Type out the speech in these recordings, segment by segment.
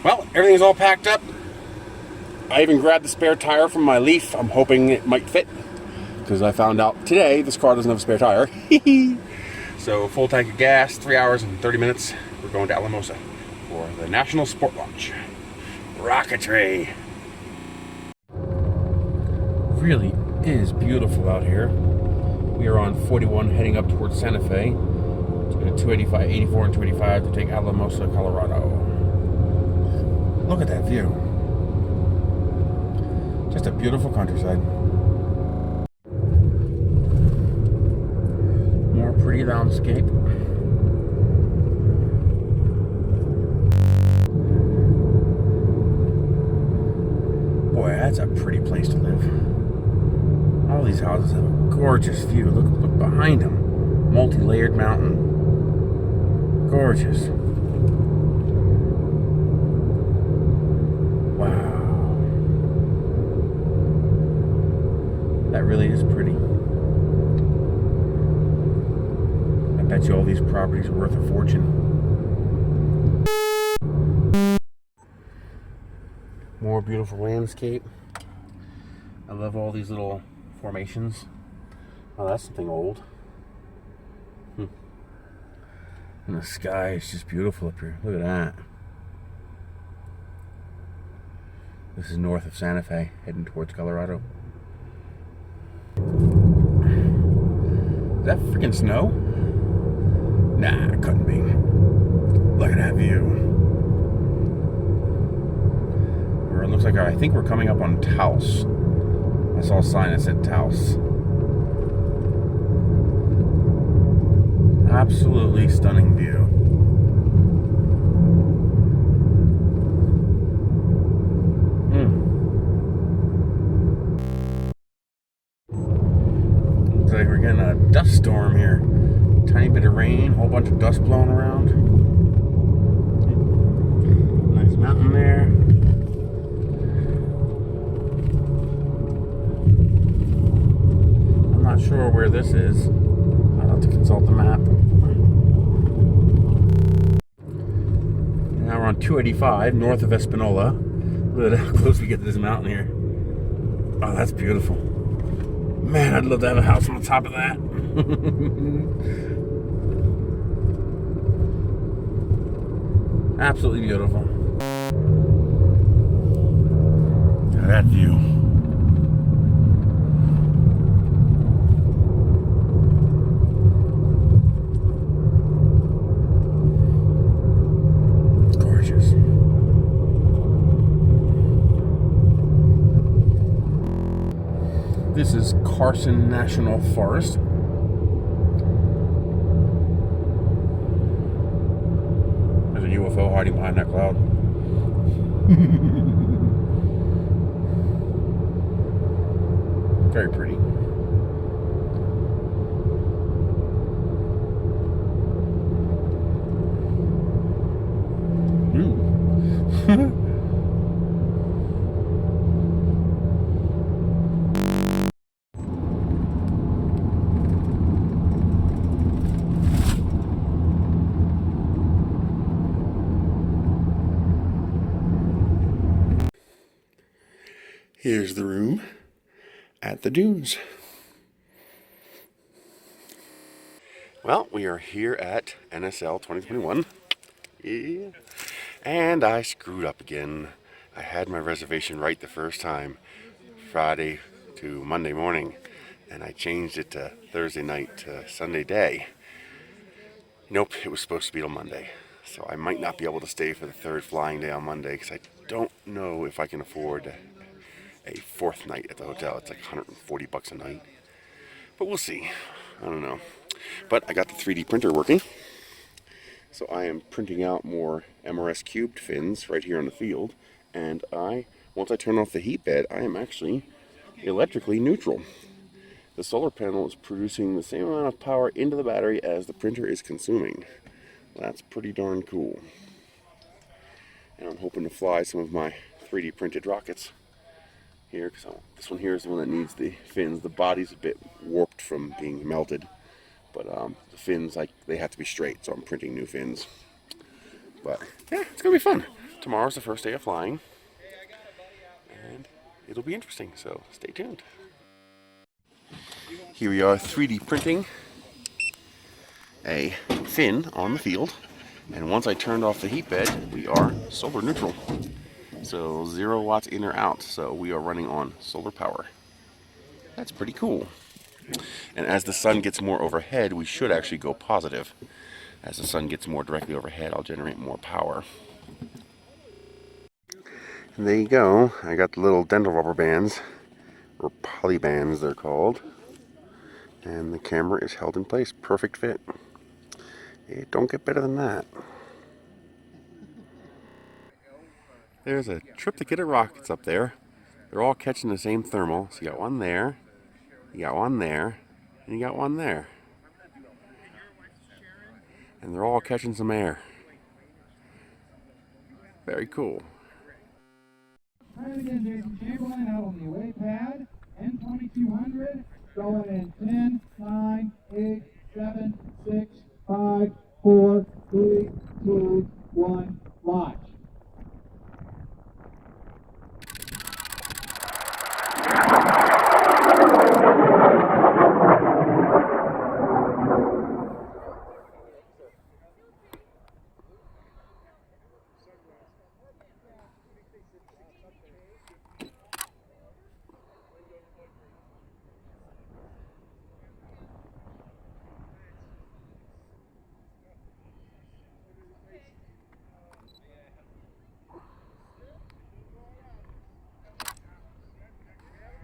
Well, everything's all packed up. I even grabbed the spare tire from my Leaf. I'm hoping it might fit, because I found out today this car doesn't have a spare tire. So full tank of gas, 3 hours and 30 minutes. We're going to Alamosa for the National Sport Launch. Rocketry. Really is beautiful out here. We are on 41 heading up towards Santa Fe. 285, 84 and 285 to take Alamosa, Colorado. Look at that view. Just a beautiful countryside. More pretty landscape. Boy, that's a pretty place to live. All these houses have a gorgeous view. Look behind them. Multi-layered mountain. Gorgeous. Wow. That really is pretty. I bet you all these properties are worth a fortune. More beautiful landscape. I love all these little formations. Oh, that's something old. And the sky is just beautiful up here. Look at that. This is north of Santa Fe, heading towards Colorado. Is that freaking snow? Nah, it couldn't be. Look at that view. Or it looks like I think we're coming up on Taos. I saw a sign that said Taos. Absolutely stunning view. Looks like we're getting a dust storm here. Tiny bit of rain, whole bunch of dust blowing around. Nice mountain there. I'm not sure where this is. I'll have to consult the map. Now we're on 285, north of Espanola. Look at how close we get to this mountain here. Oh, that's beautiful. Man, I'd love to have a house on the top of that. Absolutely beautiful. Look at that view. Gorgeous. This is Carson National Forest. There's a UFO hiding behind that cloud. Very pretty. Ooh. Here's the room at the dunes. Well, we are here at NSL 2021. Yeah. And I screwed up again. I had my reservation right the first time, Friday to Monday morning, and I changed it to Thursday night to Sunday day. Nope, it was supposed to be till Monday. So I might not be able to stay for the third flying day on Monday because I don't know if I can afford a fourth night at the hotel. It's like 140 bucks a night. But we'll see. I don't know. But I got the 3D printer working. So I am printing out more MRS cubed fins right here on the field. And once I turn off the heat bed, I am actually electrically neutral. The solar panel is producing the same amount of power into the battery as the printer is consuming. That's pretty darn cool. And I'm hoping to fly some of my 3D printed rockets here, because this one here is the one that needs the fins. The body's a bit warped from being melted, but the fins, they have to be straight, so I'm printing new fins. But yeah, it's gonna be fun. tomorrow's the first day of flying, and it'll be interesting, so stay tuned. Here we are 3D printing a fin on the field, and once I turned off the heat bed, we are solar neutral. So 0 watts in or out, so we are running on solar power. That's pretty cool. And as the sun gets more overhead, we should actually go positive. As the sun gets more directly overhead, I'll generate more power. And there you go. I got the little dental rubber bands, or poly bands they're called. And the camera is held in place. Perfect fit. It don't get better than that. There's a triplicate of rockets up there. They're all catching the same thermal. So you got one there, you got one there, and you got one there. And they're all catching some air. Very cool. Try it again, Jason Chamberlain, out on the away pad. N2200, going in 10, 9, 8, 7, 6, 5, 4, 3, 2, 1, launch.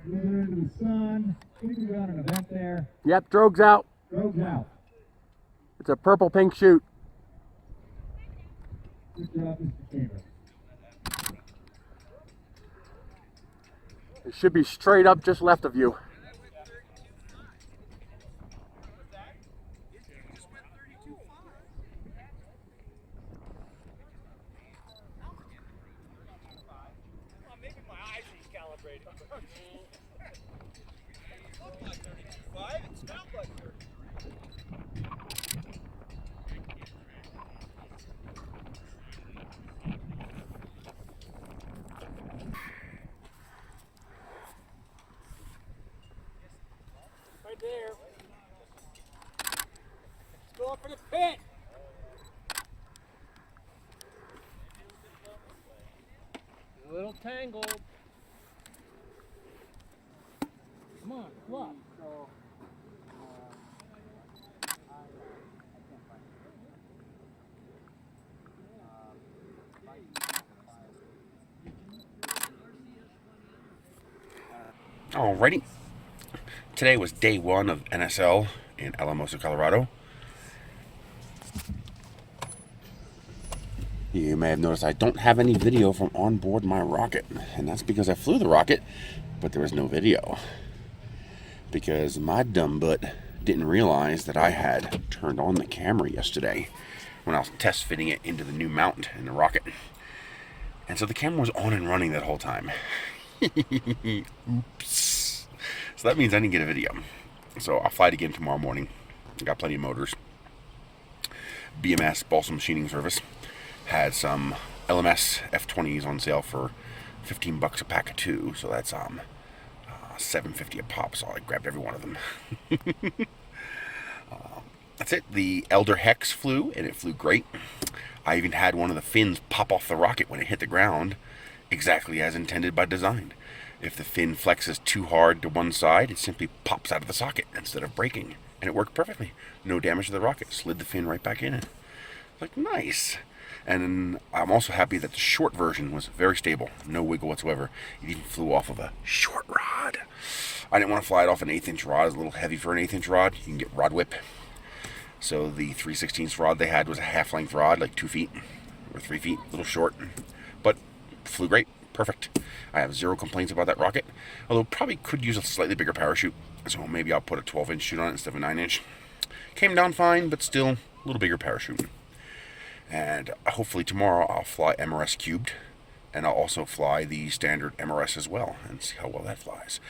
Moving into the sun. I think we got an event there. Yep, drogue's out. Drogue's out. It's a purple-pink chute. Good job, Mr. Chamberlain. It should be straight up just left of you. Right there. Let's go up for the pit. A little tangled. Come on, fluff. So, Alrighty. Today was day 1 of NSL in Alamosa, Colorado. You may have noticed I don't have any video from on board my rocket, and that's because I flew the rocket, but there was no video. Because my dumb butt didn't realize that I had turned on the camera yesterday when I was test fitting it into the new mount in the rocket. And so the camera was on and running that whole time. Oops. So that means I didn't get a video. So I'll fly it again tomorrow morning. I got plenty of motors. BMS, Balsam Machining Service, had some LMS F20s on sale for $15 a pack of 2. So that's $7.50 a pop. So I grabbed every one of them. That's it. The Elder Hex flew, and it flew great. I even had one of the fins pop off the rocket when it hit the ground, exactly as intended by design. If the fin flexes too hard to one side, it simply pops out of the socket instead of breaking. And it worked perfectly. No damage to the rocket. Slid the fin right back in it. Like, nice. And I'm also happy that the short version was very stable. No wiggle whatsoever. It even flew off of a short rod. I didn't want to fly it off an 1/8 inch rod. It's a little heavy for an 1/8 inch rod. You can get rod whip. So the 3/16 rod they had was a half-length rod, like 2 feet or 3 feet, a little short, but flew great, perfect. I have zero complaints about that rocket, although probably could use a slightly bigger parachute, so maybe I'll put a 12-inch chute on it instead of a 9-inch. Came down fine, but still a little bigger parachute. And hopefully tomorrow I'll fly MRS cubed, and I'll also fly the standard MRS as well, and see how well that flies.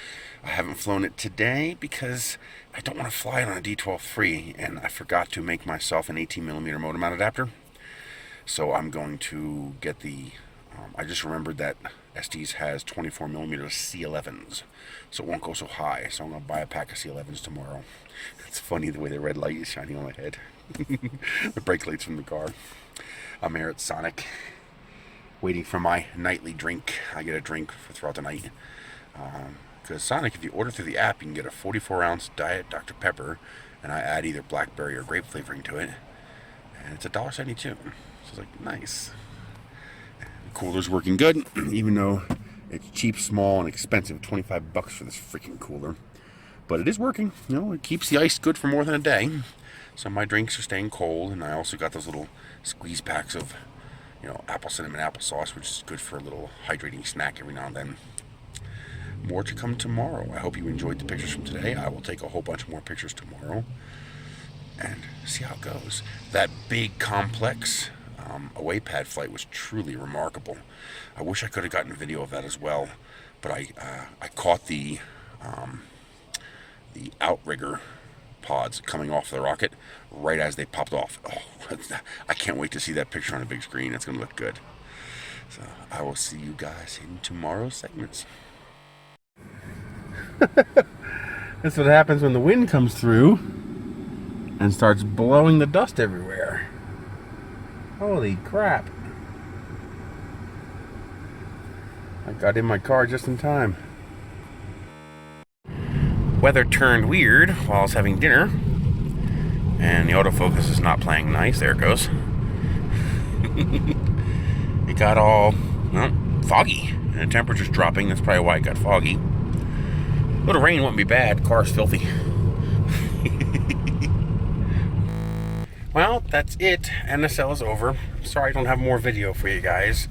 I haven't flown it today because I don't want to fly it on a D12-3, and I forgot to make myself an 18mm motor mount adapter. So I'm going to get the I just remembered that Estes has 24mm C11s, so it won't go so high. So I'm going to buy a pack of C11s tomorrow. It's funny the way the red light is shining on my head. The brake lights from the car. I'm here at Sonic, waiting for my nightly drink. I get a drink throughout the night. Because Sonic, if you order through the app, you can get a 44-ounce Diet Dr. Pepper, and I add either blackberry or grape flavoring to it. And it's $1.72. So it's like, nice. The cooler's working good, even though it's cheap, small, and expensive. $25 for this freaking cooler. But it is working. You know, it keeps the ice good for more than a day. So my drinks are staying cold, and I also got those little squeeze packs of, you know, apple cinnamon applesauce, which is good for a little hydrating snack every now and then. More to come tomorrow. I hope you enjoyed the pictures from today. I will take a whole bunch more pictures tomorrow and see how it goes. That big complex away pad flight was truly remarkable. I wish I could have gotten a video of that as well, but I caught the outrigger pods coming off the rocket right as they popped off. Oh, I can't wait to see that picture on a big screen. It's going to look good. So I will see you guys in tomorrow's segments. That's what happens when the wind comes through and starts blowing the dust everywhere. Holy crap. I got in my car just in time. Weather turned weird while I was having dinner, and the autofocus is not playing nice. There it goes. It got all, well, foggy, and the temperature's dropping. That's probably why it got foggy. A little rain wouldn't be bad. Car's filthy. Well, that's it. NSL is over. Sorry I don't have more video for you guys.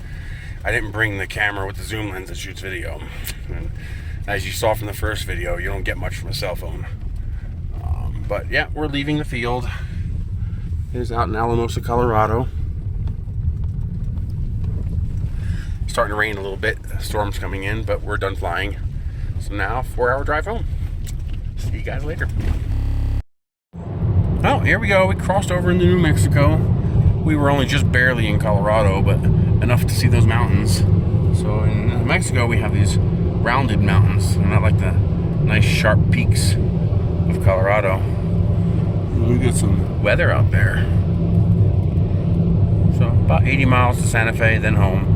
I didn't bring the camera with the zoom lens that shoots video. And as you saw from the first video, you don't get much from a cell phone. But yeah, we're leaving the field. Here's out in Alamosa, Colorado. Starting to rain a little bit. The storm's coming in, but we're done flying. So now, 4-hour drive home. See you guys later. Well, here we go. We crossed over into New Mexico. We were only just barely in Colorado, but enough to see those mountains. So in New Mexico, we have these rounded mountains. They're not like the nice sharp peaks of Colorado. We get some weather out there. So about 80 miles to Santa Fe, then home.